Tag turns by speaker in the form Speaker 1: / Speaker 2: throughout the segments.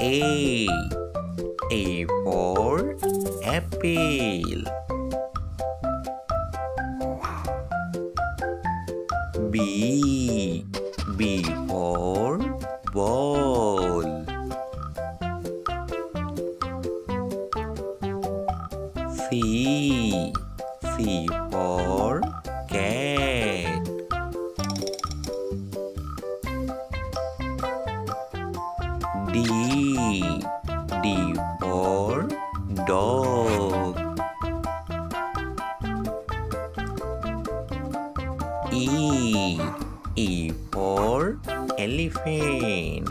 Speaker 1: A. A for apple. B. B for ball. C. C for cat. D. D for dog. E. E for elephant.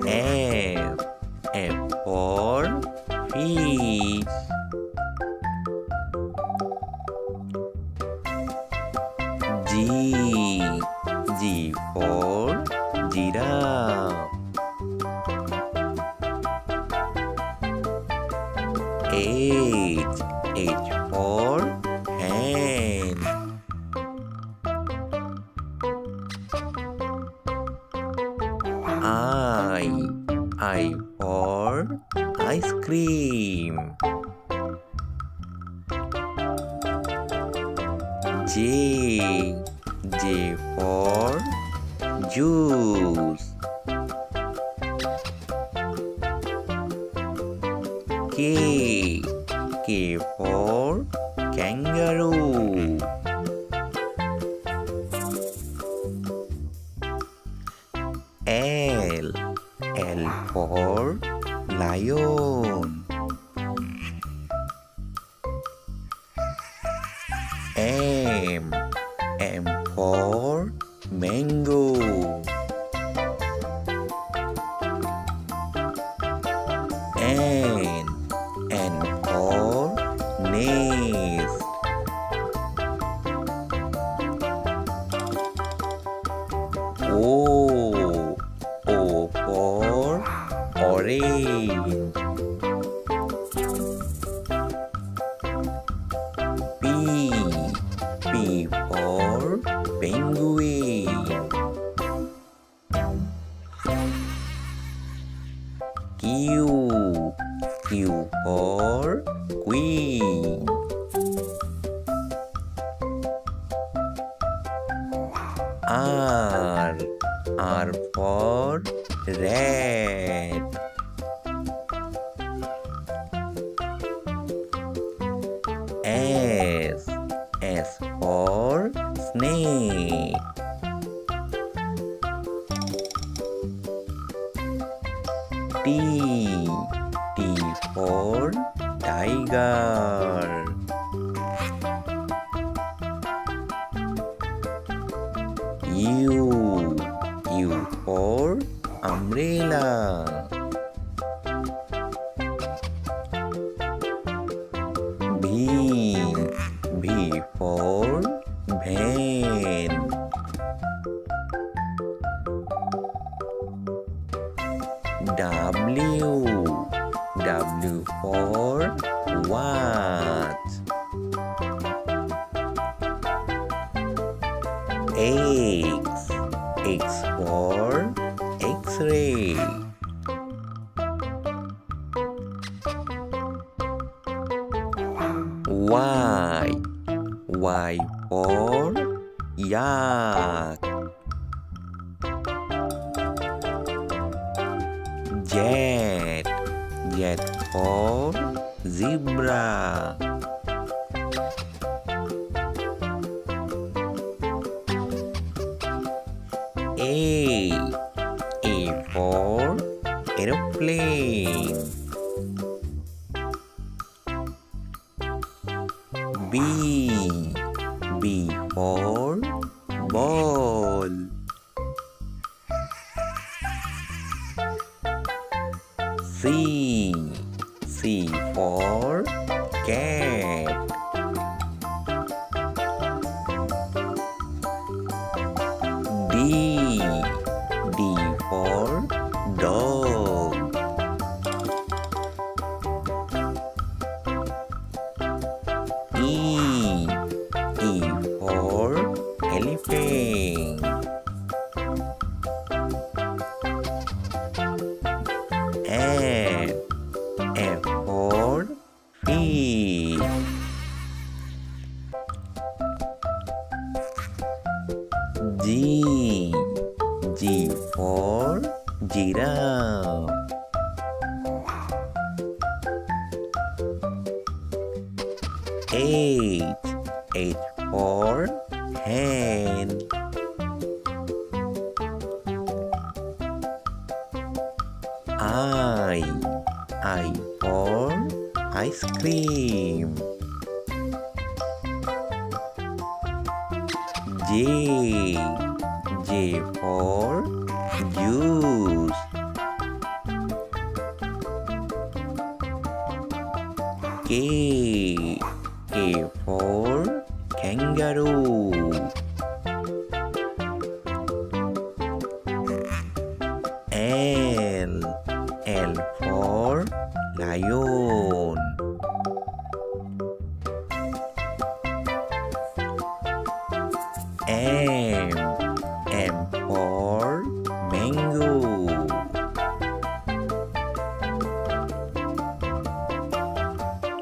Speaker 1: F. F for fish. G. G for giraffe. H. H for hen. I for ice cream. J. J for juice. K. K for kangaroo. L. L for lion. M. M for mango. N. N for nest. O. O for orange. P. P for penguin. Q. Q for queen. R. R for rat. S. S for snake. T. T for tiger. U. U for umbrella. B. B for van. W. W for watch. X. X for X-ray. Y. Y for yak. Z. Z for zebra. A. A for aeroplane. B. B for ball. C. C for cat. D. D for dog. E. E for elephant. G. G for giraffe. H. H for hen. I. I for ice cream. J. J for juice. K. K for kangaroo. L. L for lion. M. M for mango.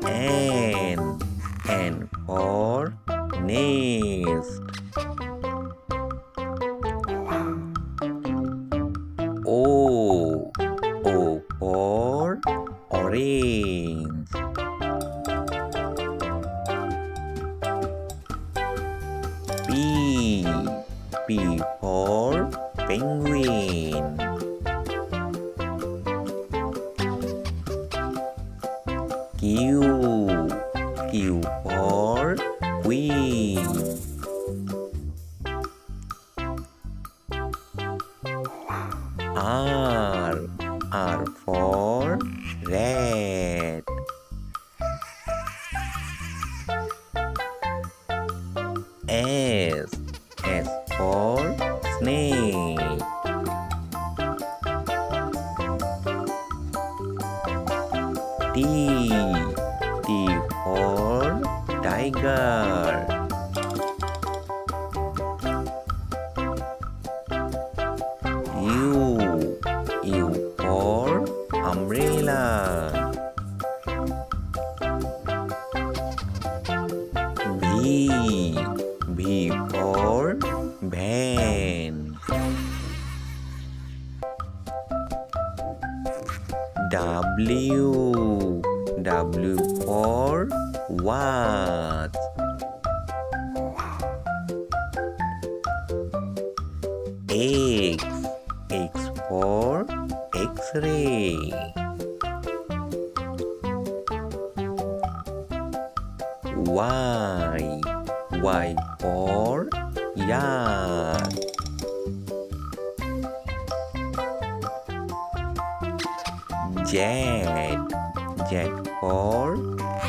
Speaker 1: N. N for nest. O. O for orange. P. P for penguin. Q. Q for queen. R. R for rat. S. S for snake. T. T for tiger. U. U for umbrella. V. V for van. W. W for what? X. X for X-ray. Y. Y for yard. Z. Z for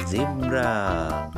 Speaker 1: zebra.